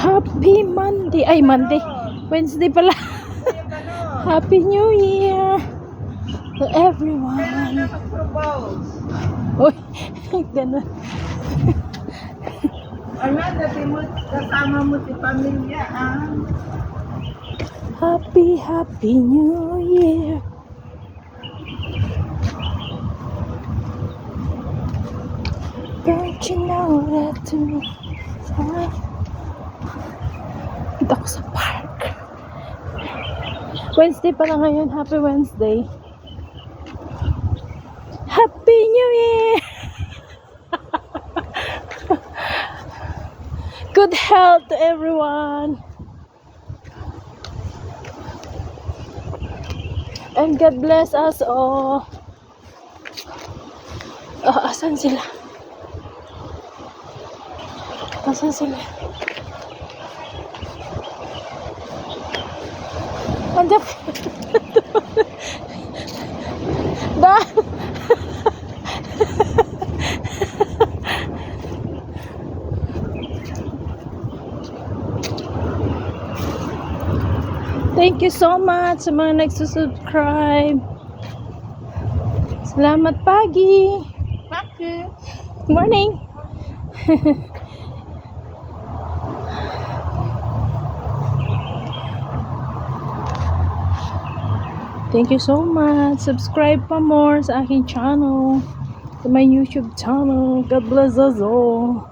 Happy Monday. Ay, Monday. Wednesday pala. Happy New Year to everyone. Uy, ganun. Ano, dati mo, kasama mo si pamilya, ah. Happy New Year. Don't you know that to me? Dito ako sa park. Wednesday pala ngayon. Happy Wednesday. Happy New Year! Good health to everyone. And God bless us all. Oh, asan sila? Asan sila? Andiyan. Da. Thank you so much sa mga nagsusubscribe. Salamat, Pagi. Bakit? Morning. Thank you so much. Subscribe pa more sa aking channel. Sa my YouTube channel. God bless us all.